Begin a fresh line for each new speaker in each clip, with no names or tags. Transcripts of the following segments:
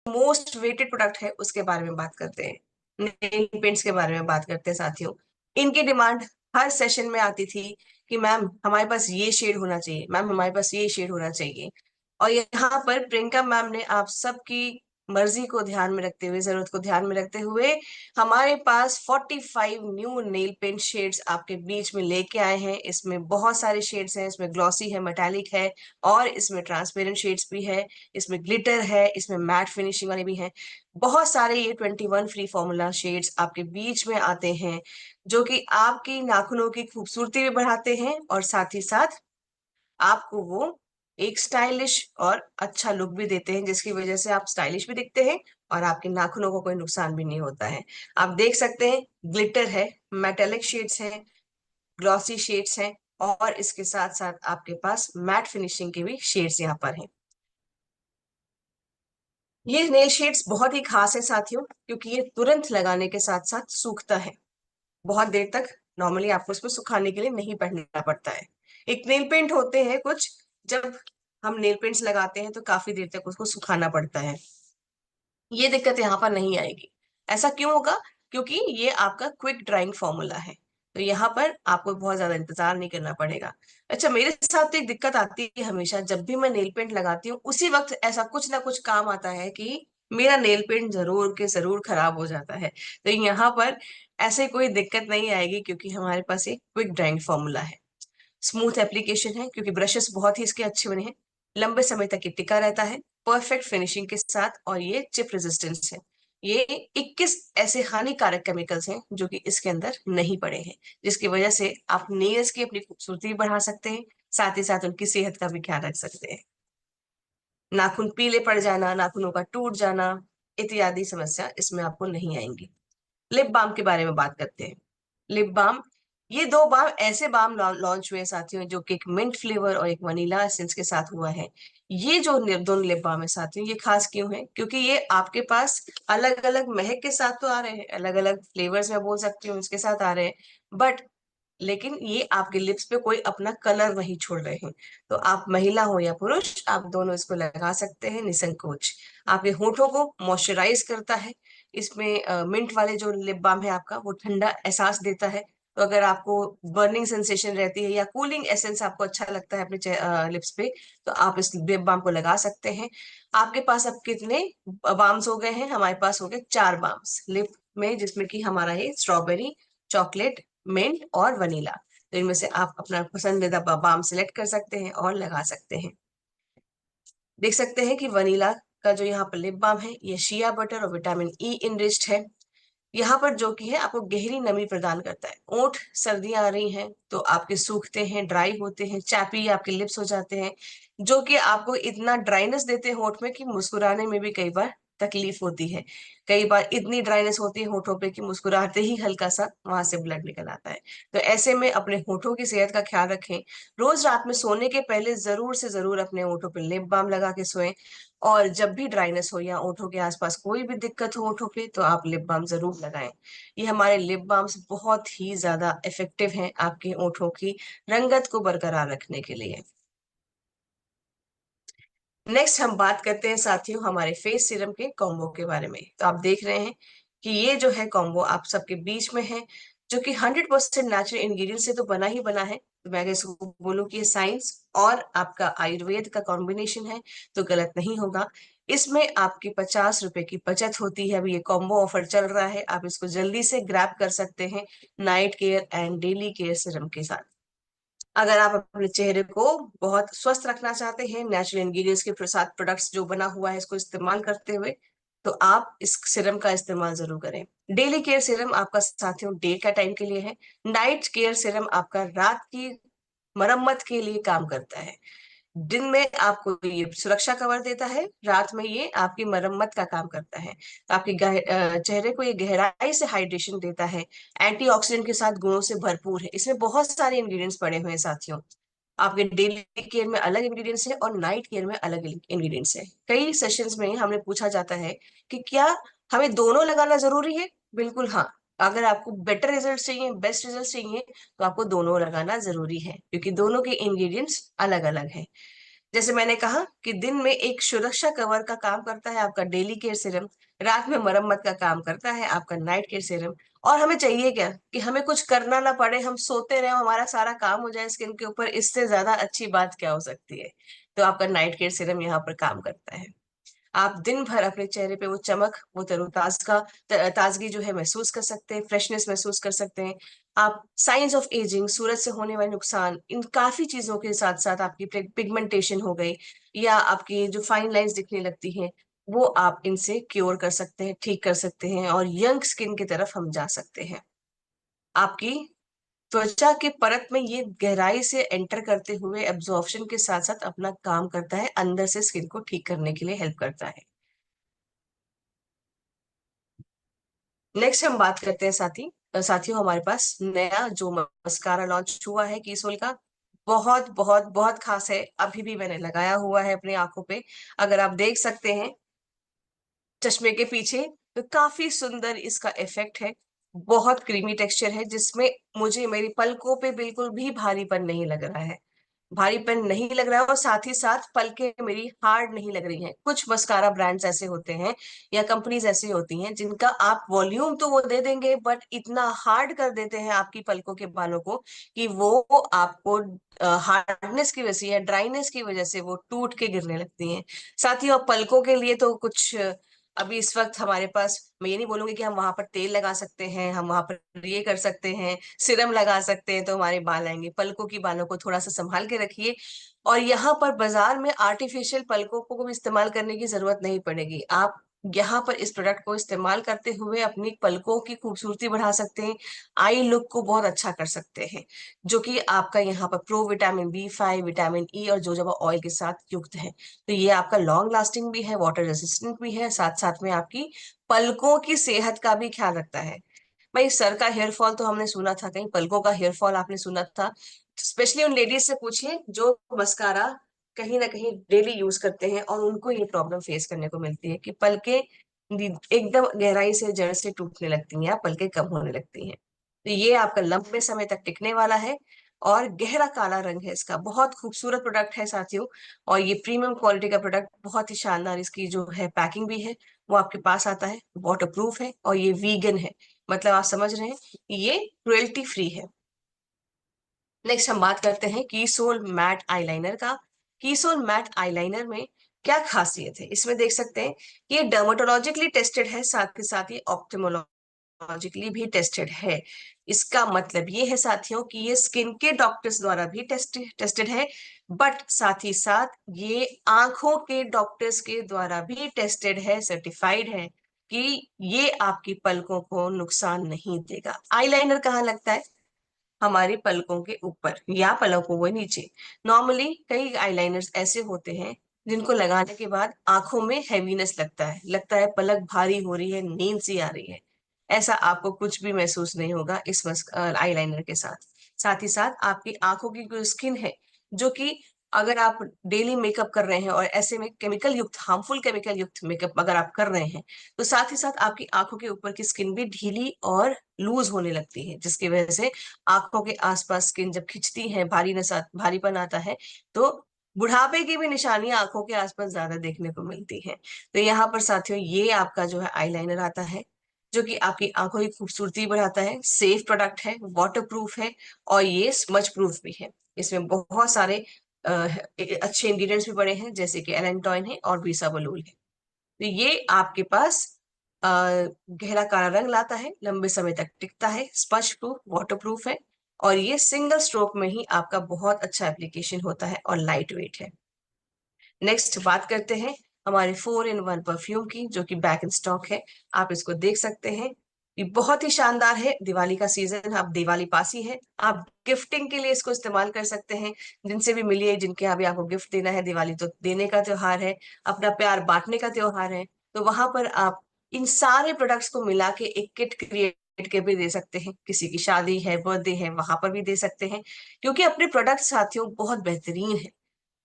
Most weighted product है उसके बारे में बात करते हैं, नेल पेंट्स के बारे में बात करते हैं साथियों। इनकी डिमांड हर सेशन में आती थी कि मैम हमारे पास ये शेड होना चाहिए, मैम हमारे पास ये शेड होना चाहिए। और यहाँ पर प्रियंका मैम ने आप सबकी मर्जी को ध्यान में रखते हुए, जरूरत को ध्यान में रखते हुए, हमारे पास 45 न्यू नेल पेंट शेड्स आपके बीच में लेके आए हैं। इसमें बहुत सारे शेड्स हैं, इसमें ग्लॉसी है, मेटालिक है, और इसमें ट्रांसपेरेंट शेड्स भी है, इसमें ग्लिटर है, इसमें मैट फिनिशिंग वाले भी हैं। बहुत सारे ये 21 फ्री फॉर्मूला शेड्स आपके बीच में आते हैं, जो कि आपकी नाखूनों की खूबसूरती भी बढ़ाते हैं और साथ ही साथ आपको वो एक स्टाइलिश और अच्छा लुक भी देते हैं, जिसकी वजह से आप स्टाइलिश भी दिखते हैं और आपके नाखूनों को कोई नुकसान भी नहीं होता है। आप देख सकते हैं ग्लिटर है, मेटेलिक शेड्स हैं, ग्लॉसी शेड्स हैं, और इसके साथ साथ आपके पास मैट फिनिशिंग के भी शेड्स यहाँ पर हैं। ये नेल शेड्स बहुत ही खास है साथियों, क्योंकि ये तुरंत लगाने के साथ साथ सूखता है। बहुत देर तक नॉर्मली आपको इसको सुखाने के लिए नहीं पहनना पड़ता है। एक नेल पेंट होते हैं कुछ, जब हम नेल पेंट्स लगाते हैं तो काफी देर तक उसको सुखाना पड़ता है। ये दिक्कत यहाँ पर नहीं आएगी। ऐसा क्यों होगा? क्योंकि ये आपका क्विक ड्राइंग फॉर्मूला है, तो यहाँ पर आपको बहुत ज्यादा इंतजार नहीं करना पड़ेगा। अच्छा, मेरे साथ तो एक दिक्कत आती है हमेशा, जब भी मैं नेल पेंट लगाती हूँ उसी वक्त ऐसा कुछ ना कुछ काम आता है कि मेरा नेल पेंट जरूर के जरूर खराब हो जाता है। तो यहाँ पर ऐसे कोई दिक्कत नहीं आएगी, क्योंकि हमारे पास एक क्विक ड्राइंग फॉर्मूला है। स्मूथ एप्लीकेशन है, क्योंकि ब्रशेस बहुत ही इसके अच्छे बने हैं, लंबे समय तक ये टिका रहता है, परफेक्ट फिनिशिंग के साथ, और ये चिप रेजिस्टेंस है। ये 21 ऐसे हानिकारक केमिकल्स हैं जो कि इसके अंदर नहीं पड़े हैं, जिसकी वजह से आप नेल्स की अपनी खूबसूरती भी बढ़ा सकते हैं, साथ ही साथ उनकी सेहत का भी ख्याल रख सकते हैं। नाखून पीले पड़ जाना, नाखूनों का टूट जाना इत्यादि समस्या इसमें आपको नहीं आएंगी। लिप बाम के बारे में बात करते हैं। लिप बाम, ये दो बाम ऐसे बाम लॉन्च हुए हैं साथियों, जो कि एक मिंट फ्लेवर और एक वनीला एसेंस के साथ हुआ है। ये जो दोनों लिप बाम है साथियों, ये खास क्यों है? क्योंकि ये आपके पास अलग अलग महक के साथ तो आ रहे हैं, अलग अलग फ्लेवर्स में बोल सकती हूँ इसके साथ आ रहे हैं, बट लेकिन ये आपके लिप्स पे कोई अपना कलर नहीं छोड़ रहे हैं। तो आप महिला हो या पुरुष, आप दोनों इसको लगा सकते हैं निसंकोच। आपके होठों को मॉइस्चराइज करता है। इसमें मिंट वाले जो लिप बाम है आपका, वो ठंडा एहसास देता है। तो अगर आपको बर्निंग सेंसेशन रहती है या कूलिंग एसेंस आपको अच्छा लगता है अपने लिप्स पे, तो आप इस लिप बाम को लगा सकते हैं। आपके पास अब कितने बाम्स हो गए हैं? हमारे पास हो गए 4 बाम्स लिप में, जिसमें कि हमारा है स्ट्रॉबेरी, चॉकलेट, मिंट और वनीला। तो इनमें से आप अपना पसंदीदा बाम सिलेक्ट कर सकते हैं और लगा सकते हैं। देख सकते हैं कि वनीला का जो यहाँ पर लिप बाम है, ये शिया बटर और विटामिन ई इनरिच्ड है। यहाँ पर जो कि है आपको गहरी नमी प्रदान करता है। ओंठ, सर्दियां आ रही हैं तो आपके सूखते हैं, ड्राई होते हैं, चैपी आपके लिप्स हो जाते हैं, जो कि आपको इतना ड्राइनेस देते हैं होंठ में कि मुस्कुराने में भी कई बार तकलीफ होती है। कई बार इतनी ड्राइनेस होती है होठों पे कि मुस्कुराते ही हल्का सा वहां से ब्लड निकल आता है। तो ऐसे में अपने होठों की सेहत का ख्याल रखें। रोज रात में सोने के पहले जरूर से जरूर अपने होठों पे लिप बाम लगा के सोएं। और जब भी ड्राइनेस हो या ओठों के आसपास कोई भी दिक्कत हो ओठों पे, तो आप लिप बाम जरूर लगाएं। ये हमारे लिप बाम्स बहुत ही ज्यादा इफेक्टिव हैं आपके ओठों की रंगत को बरकरार रखने के लिए। नेक्स्ट हम बात करते हैं साथियों हमारे फेस सीरम के कॉम्बो के बारे में। तो आप देख रहे हैं कि ये जो है कॉम्बो आप सबके बीच में है, जो कि 100% नेचुरल इंग्रेडिएंट से तो बना ही बना है। तो मैं अगर इसको बोलूं कि ये साइंस और आपका आयुर्वेद का कॉम्बिनेशन है, तो गलत नहीं होगा। इसमें आपकी 50 रुपए की बचत होती है। अभी ये कॉम्बो ऑफर चल रहा है, आप इसको जल्दी से ग्रैब कर सकते हैं night care and daily care serum के साथ। अगर आप अपने चेहरे को बहुत स्वस्थ रखना चाहते हैं नेचुरल इंग्रेडिएंट्स के साथ प्रोडक्ट्स जो बना हुआ है इसको इस्तेमाल करते हुए, तो आप इस सीरम का इस्तेमाल जरूर करें। डेली केयर सीरम आपका साथियों डे का टाइम के लिए है। नाइट केयर सीरम आपका रात की मरम्मत के लिए काम करता है। दिन में आपको ये सुरक्षा कवर देता है, रात में ये आपकी मरम्मत का काम करता है। तो आपके चेहरे को ये गहराई से हाइड्रेशन देता है। एंटीऑक्सीडेंट के साथ गुणों से भरपूर है। इसमें बहुत सारे इंग्रेडिएंट्स पड़े हुए हैं साथियों। आपके डेली केयर में अलग इंग्रेडिएंट्स है और नाइट केयर में अलग इंग्रेडिएंट्स है। कई सेशंस में हमें पूछा जाता है कि क्या हमें दोनों लगाना जरूरी है? बिल्कुल हाँ। अगर आपको बेटर रिजल्ट चाहिए, बेस्ट रिजल्ट चाहिए, तो आपको दोनों लगाना जरूरी है, क्योंकि दोनों के इंग्रेडिएंट्स अलग अलग हैं। जैसे मैंने कहा कि दिन में एक सुरक्षा कवर का काम करता है आपका डेली केयर सीरम, रात में मरम्मत का काम करता है आपका नाइट केयर सीरम। और हमें चाहिए क्या कि हमें कुछ करना ना पड़े, हम सोते रहे, हमारा सारा काम हो जाए स्किन के ऊपर। इससे ज्यादा अच्छी बात क्या हो सकती है। तो आपका नाइट केयर सीरम यहाँ पर काम करता है। आप दिन भर अपने चेहरे पे वो चमक, वो ताजगी जो है महसूस कर सकते हैं, फ्रेशनेस महसूस कर सकते हैं। आप साइंस ऑफ एजिंग, सूरज से होने वाले नुकसान, इन काफी चीजों के साथ साथ आपकी पिगमेंटेशन हो गई या आपकी जो फाइन लाइंस दिखने लगती हैं, वो आप इनसे क्योर कर सकते हैं, ठीक कर सकते हैं और यंग स्किन की तरफ हम जा सकते हैं। आपकी त्वचा के परत में ये गहराई से एंटर करते हुए एब्जॉर्प्शन के साथ साथ अपना काम करता है, अंदर से स्किन को ठीक करने के लिए हेल्प करता है। नेक्स्ट हम बात करते हैं साथियों, हमारे पास नया जो मस्कारा लॉन्च हुआ है कीसोल का, बहुत बहुत बहुत खास है। अभी भी मैंने लगाया हुआ है अपनी आंखों पे। अगर आप देख सकते हैं चश्मे के पीछे, तो काफी सुंदर इसका इफेक्ट है। बहुत क्रीमी टेक्सचर है जिसमें मुझे मेरी पलकों पे बिल्कुल भी भारीपन नहीं लग रहा है। भारीपन नहीं लग रहा है और साथ ही साथ पलकें मेरी हार्ड नहीं लग रही हैं। कुछ मस्कारा ब्रांड्स ऐसे होते हैं या कंपनीज ऐसी होती हैं जिनका आप वॉल्यूम तो वो दे देंगे बट इतना हार्ड कर देते हैं आपकी पलकों के बालों को कि वो आपको हार्डनेस की वजह से या ड्राइनेस की वजह से वो टूट के गिरने लगती हैं। साथ ही अब पलकों के लिए तो कुछ अभी इस वक्त हमारे पास, मैं ये नहीं बोलूंगी कि हम वहां पर तेल लगा सकते हैं, हम वहां पर ये कर सकते हैं, सिरम लगा सकते हैं तो हमारे बाल आएंगे। पलकों की बालों को थोड़ा सा संभाल के रखिए। और यहाँ पर बाजार में आर्टिफिशियल पलकों को भी इस्तेमाल करने की जरूरत नहीं पड़ेगी। आप यहाँ पर इस प्रोडक्ट को इस्तेमाल करते हुए अपनी पलकों की खूबसूरती बढ़ा सकते हैं, आई लुक को बहुत अच्छा कर सकते हैं, जो कि आपका यहाँ पर pro vitamin B5, vitamin E और जोजोबा ऑयल के साथ युक्त है। तो ये आपका लॉन्ग लास्टिंग भी है, वाटर रेजिस्टेंट भी है, साथ साथ में आपकी पलकों की सेहत का भी ख्याल रखता है। भाई सर का हेयर फॉल तो हमने सुना था, कहीं पलकों का हेयर फॉल आपने सुना था? स्पेशली उन लेडीज से पूछिए जो मस्कारा कहीं ना कहीं डेली यूज करते हैं और उनको ये प्रॉब्लम फेस करने को मिलती है कि पलके एकदम गहराई से जड़ से टूटने लगती हैं या पलके कम होने लगती हैं। तो ये आपका लंबे समय तक टिकने वाला है और गहरा काला रंग है इसका। बहुत खूबसूरत प्रोडक्ट है साथियों। और ये प्रीमियम क्वालिटी का प्रोडक्ट, बहुत ही शानदार इसकी जो है पैकिंग भी है, वो आपके पास आता है, वाटर प्रूफ है और ये वीगन है। मतलब आप समझ रहे हैं ये क्रुएल्टी फ्री है। नेक्स्ट हम बात करते हैं कीसोल मैट आईलाइनर का। कीसोल मैट आईलाइनर में क्या खासियत है, इसमें देख सकते हैं ये डर्माटोलॉजिकली टेस्टेड है, साथ ही साथ ये ऑप्टिमोलॉजिकली भी टेस्टेड है। इसका मतलब ये है साथियों कि ये स्किन के डॉक्टर्स द्वारा भी टेस्टेड है, बट साथ ही साथ ये आंखों के डॉक्टर्स के द्वारा भी टेस्टेड है, सर्टिफाइड है कि ये आपकी पलकों को नुकसान नहीं देगा। आईलाइनर कहाँ लगता है? हमारी पलकों के ऊपर या पलकों के नीचे। नॉर्मली कई आईलाइनर्स ऐसे होते हैं जिनको लगाने के बाद आंखों में हैवीनेस लगता है पलक भारी हो रही है, नींद सी आ रही है। ऐसा आपको कुछ भी महसूस नहीं होगा इस आईलाइनर के साथ। साथ ही साथ आपकी आंखों की जो स्किन है, जो कि अगर आप डेली मेकअप कर रहे हैं और ऐसे में केमिकल युक्त, हार्मफुल केमिकल युक्त मेकअप अगर आप कर रहे हैं, तो साथ ही साथ आपकी आंखों के ऊपर की स्किन भी ढीली और लूज होने लगती है, जिसकी वजह से आंखों के आसपास स्किन जब खिंचती है, भारीपन आता है, तो बुढ़ापे की भी निशानियां आंखों के आसपास ज्यादा देखने को मिलती है। तो यहाँ पर साथियों ये आपका जो है आईलाइनर आता है, जो कि आपकी आंखों की खूबसूरती बढ़ाता है। सेफ प्रोडक्ट है, वाटर प्रूफ है और ये स्मज प्रूफ भी है। इसमें बहुत सारे अच्छे इंग्रेडिएंट्स भी पड़े हैं, जैसे कि एलेंटॉइन है और बीसाबोलूल है। तो ये आपके पास अ, गहरा काला रंग लाता है, लंबे समय तक टिकता है, स्पष्ट प्रूफ, वाटर प्रूफ है और ये सिंगल स्ट्रोक में ही आपका बहुत अच्छा एप्लीकेशन होता है और लाइट वेट है। नेक्स्ट बात करते हैं हमारे 4 in 1 परफ्यूम की, जो कि बैक इन स्टॉक है। आप इसको देख सकते हैं, ये बहुत ही शानदार है। दिवाली का सीजन, आप दिवाली पास ही है, आप गिफ्टिंग के लिए इसको इस्तेमाल कर सकते हैं। जिनसे भी मिलिए, जिनके यहाँ भी आपको गिफ्ट देना है, दिवाली तो देने का त्योहार है, अपना प्यार बांटने का त्योहार है। तो वहां पर आप इन सारे प्रोडक्ट्स को मिला के एक किट क्रिएट के भी दे सकते हैं। किसी की शादी है, बर्थडे है, वहां पर भी दे सकते हैं। क्योंकि अपने प्रोडक्ट साथियों बहुत बेहतरीन है।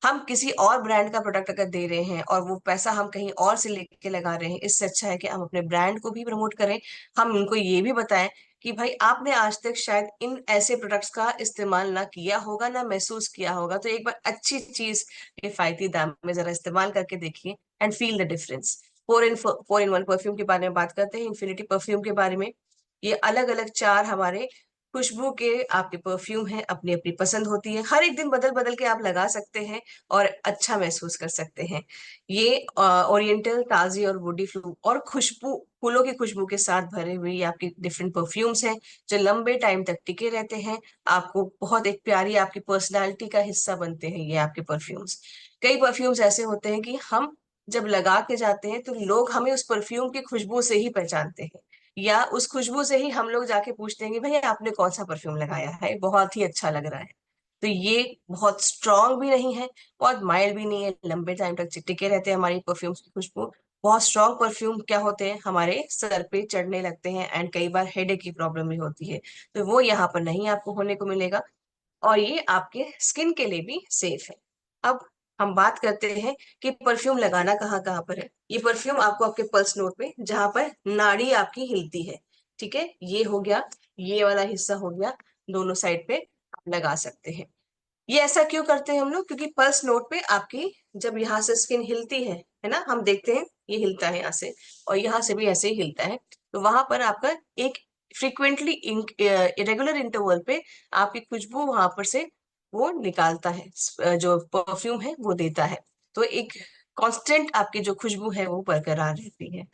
हम किसी और ब्रांड का प्रोडक्ट अगर दे रहे हैं और वो पैसा हम कहीं और से लेके लगा रहे हैं, इससे अच्छा है कि हम अपने ब्रांड को भी प्रमोट करें। हम उनको ये भी बताएं कि भाई आपने आज तक शायद इन ऐसे प्रोडक्ट्स का इस्तेमाल ना किया होगा, ना महसूस किया होगा, तो एक बार अच्छी चीज किफायती दाम में जरा इस्तेमाल करके देखिए and feel the difference. Four in one perfume के बारे में बात करते हैं, इन्फिनिटी परफ्यूम के बारे में। ये अलग अलग चार हमारे खुशबू के आपके परफ्यूम हैं, अपनी अपनी पसंद होती है, हर एक दिन बदल बदल के आप लगा सकते हैं और अच्छा महसूस कर सकते हैं। ये ओरिएंटल, ताजी और वुडी फ्लू और खुशबू, फूलों की खुशबू के साथ भरे हुए ये आपके डिफरेंट परफ्यूम्स हैं जो लंबे टाइम तक टिके रहते हैं। आपको बहुत एक प्यारी आपकी पर्सनालिटी का हिस्सा बनते हैं ये आपके परफ्यूम्स। कई परफ्यूम्स ऐसे होते हैं कि हम जब लगा के जाते हैं तो लोग हमें उस परफ्यूम की खुशबू से ही पहचानते हैं, या उस खुशबू से ही हम लोग जाके पूछते हैं कि भाई आपने कौन सा परफ्यूम लगाया है, बहुत ही अच्छा लग रहा है। तो ये बहुत स्ट्रांग भी नहीं है, बहुत माइल्ड भी नहीं है, लंबे टाइम तक टिके रहते हैं हमारी परफ्यूम्स की खुशबू। बहुत स्ट्रांग परफ्यूम क्या होते हैं, हमारे सर पे चढ़ने लगते हैं एंड कई बार हेडेक की प्रॉब्लम भी होती है, तो वो यहाँ पर नहीं आपको होने को मिलेगा। और ये आपके स्किन के लिए भी सेफ है। अब हम बात करते हैं कि परफ्यूम लगाना कहाँ कहाँ पर है। ये परफ्यूम आपको आपके पल्स नोड पे, जहां पर नाड़ी आपकी हिलती है, ठीक है, ये हो गया, ये वाला हिस्सा हो गया, दोनों साइड पे आप लगा सकते हैं। ये ऐसा क्यों करते हैं हम लोग, क्योंकि पल्स नोड पे आपकी जब यहाँ से स्किन हिलती है ना, हम देखते हैं ये हिलता है यहाँ से, और यहाँ से भी ऐसे ही हिलता है, तो वहां पर आपका एक फ्रीक्वेंटली इरेगुलर इंटरवल पे आपकी खुशबू वहां पर से वो निकालता है, जो परफ्यूम है वो देता है, तो एक कांस्टेंट आपकी जो खुशबू है वो बरकरार रहती है।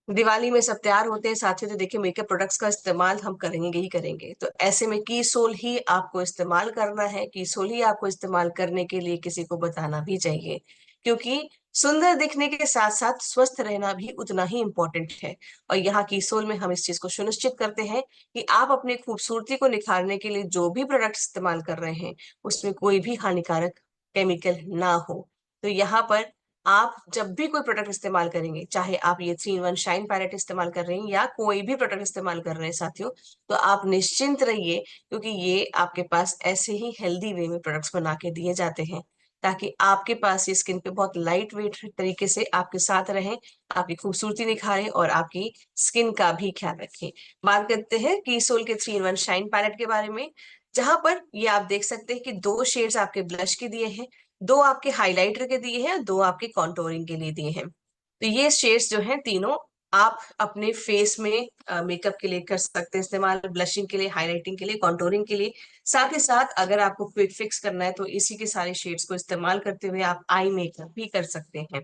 दिवाली में सब तैयार होते हैं साथियों, तो देखिए मेकअप प्रोडक्ट्स का इस्तेमाल हम करेंगे ही करेंगे, तो ऐसे में की सोल ही आपको इस्तेमाल करना है, की सोल ही आपको इस्तेमाल करने के लिए किसी को बताना भी चाहिए, क्योंकि सुंदर दिखने के साथ साथ स्वस्थ रहना भी उतना ही इम्पोर्टेंट है। और यहाँ की सोल में हम इस चीज को सुनिश्चित करते हैं कि आप अपनी खूबसूरती को निखारने के लिए जो भी प्रोडक्ट इस्तेमाल कर रहे हैं उसमें कोई भी हानिकारक केमिकल ना हो। तो यहाँ पर आप जब भी कोई प्रोडक्ट इस्तेमाल करेंगे, चाहे आप ये 3 in 1 शाइन पैलेट इस्तेमाल कर रहे हैं या कोई भी प्रोडक्ट इस्तेमाल कर रहे हैं साथियों, तो आप निश्चिंत रहिए, क्योंकि ये आपके पास ऐसे ही हेल्दी वे में प्रोडक्ट्स बना के दिए जाते हैं ताकि आपके पास ये स्किन पे बहुत लाइट वेट तरीके से आपके साथ रहे, आपकी खूबसूरती निखारे और आपकी स्किन का भी ख्याल रखें। बात करते हैं कीसोल के 3 in 1 शाइन पैलेट के बारे में, जहां पर ये आप देख सकते हैं कि 2 शेड्स आपके ब्लश के दिए हैं, 2 आपके हाइलाइटर के दिए हैं, 2 आपके कॉन्टोरिंग के लिए दिए हैं। तो ये शेड्स जो हैं तीनों आप अपने फेस में मेकअप के लिए कर सकते हैं इस्तेमाल, ब्लशिंग के लिए, हाइलाइटिंग के लिए, कॉन्टोरिंग के लिए। साथ ही साथ अगर आपको क्विक फिक्स करना है तो इसी के सारे शेड्स को इस्तेमाल करते हुए आप आई मेकअप भी कर सकते हैं।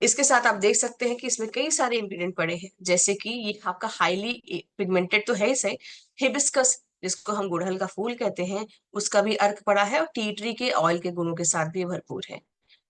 इसके साथ आप देख सकते हैं कि इसमें कई सारे इंग्रेडिएंट पड़े हैं, जैसे कि ये आपका हाईली पिगमेंटेड तो है ही सही, हिबिस्कस जिसको हम गुड़हल का फूल कहते हैं, उसका भी अर्क पड़ा है और टी ट्री के ऑयल के गुणों के साथ भी भरपूर है।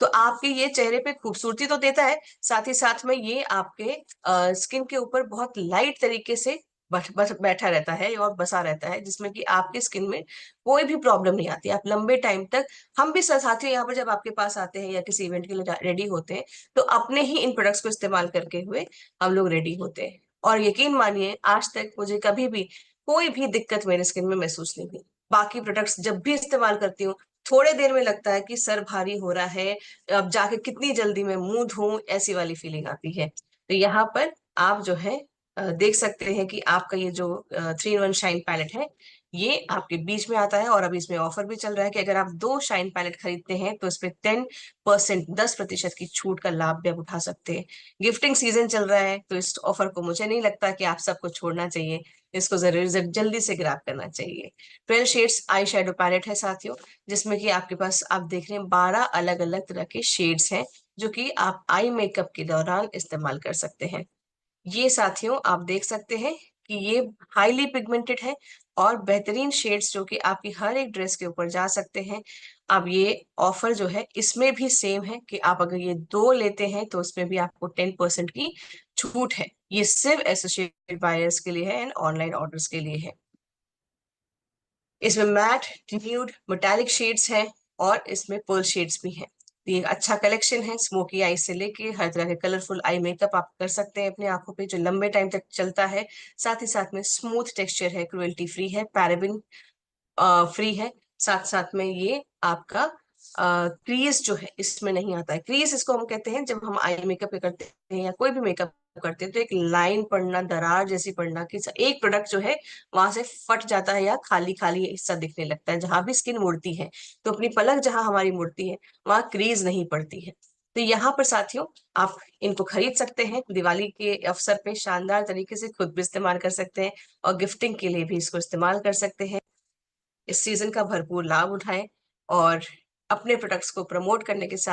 तो आपके ये चेहरे पे खूबसूरती तो देता है, साथ ही साथ में ये आपके स्किन के ऊपर बहुत लाइट तरीके से बैठा रहता है और बसा रहता है, जिसमें कि आपके स्किन में कोई भी प्रॉब्लम नहीं आती, आप लंबे टाइम तक। हम भी साथियों यहाँ पर जब आपके पास आते हैं या किसी इवेंट के लिए रेडी होते हैं, तो अपने ही इन प्रोडक्ट्स को इस्तेमाल करके हुए हम लोग रेडी होते हैं, और यकीन मानिए आज तक मुझे कभी भी कोई भी दिक्कत मेरे स्किन में महसूस नहीं हुई। बाकी प्रोडक्ट्स जब भी इस्तेमाल करती हूँ, थोड़े देर में लगता है कि सर भारी हो रहा है, अब जाके कितनी जल्दी मैं मुंह धोऊं, ऐसी वाली फीलिंग आती है। तो यहाँ पर आप जो है देख सकते हैं कि आपका ये जो 3 in 1 शाइन पैलेट है, ये आपके बीच में आता है, और अभी इसमें ऑफर भी चल रहा है कि अगर आप 2 शाइन पैलेट खरीदते हैं तो इस पे 10% की छूट का लाभ भी आप उठा सकते हैं। गिफ्टिंग सीजन चल रहा है, तो इस ऑफर को मुझे नहीं लगता कि आप सबको छोड़ना चाहिए, इसको जरूर जल्दी से ग्रैब करना चाहिए। 12 शेड्स आई शेडो पैलेट है साथियों, जिसमें कि आपके पास आप देख रहे हैं 12 अलग अलग तरह के शेड्स हैं जो कि आप आई मेकअप के दौरान इस्तेमाल कर सकते हैं। ये साथियों आप देख सकते हैं कि ये हाईली पिगमेंटेड है और बेहतरीन शेड्स जो कि आपकी हर एक ड्रेस के ऊपर जा सकते हैं। अब ये ऑफर जो है इसमें भी सेम है कि आप अगर ये 2 लेते हैं तो उसमें भी आपको 10% की छूट है। ये सिर्फ एसोसिएटेड बायर्स के लिए है एंड ऑनलाइन ऑर्डर्स के लिए है। इसमें मैट, न्यूड, मेटालिक शेड्स हैं और इसमें पर्ल शेड्स भी हैं। तो ये एक अच्छा कलेक्शन है, स्मोकी आई से लेके हर तरह के कलरफुल आई मेकअप आप कर सकते हैं अपनी आंखों पे, जो लंबे टाइम तक चलता है। साथ ही साथ में स्मूथ टेक्सचर है, क्रुएल्टी फ्री है, पैराबिन फ्री है। साथ साथ में ये आपका क्रीज जो है इसमें नहीं आता है। क्रीज इसको हम कहते हैं जब हम आई मेकअप करते हैं या कोई भी मेकअप करते हैं तो एक लाइन पड़ना, दरार जैसी पड़ना कि एक प्रोडक्ट जो है वहां से फट जाता है या खाली खाली हिस्सा दिखने लगता है। जहां भी स्किन मुड़ती है तो अपनी पलक जहां हमारी मुड़ती है वहां क्रीज नहीं पड़ती है। तो यहाँ पर साथियों आप इनको खरीद सकते हैं, दिवाली के अवसर पे शानदार तरीके से खुद भी इस्तेमाल कर सकते हैं और गिफ्टिंग के लिए भी इसको इस्तेमाल कर सकते हैं। इस सीजन का भरपूर लाभ उठाएं और अपने प्रोडक्ट्स को प्रमोट करने के साथ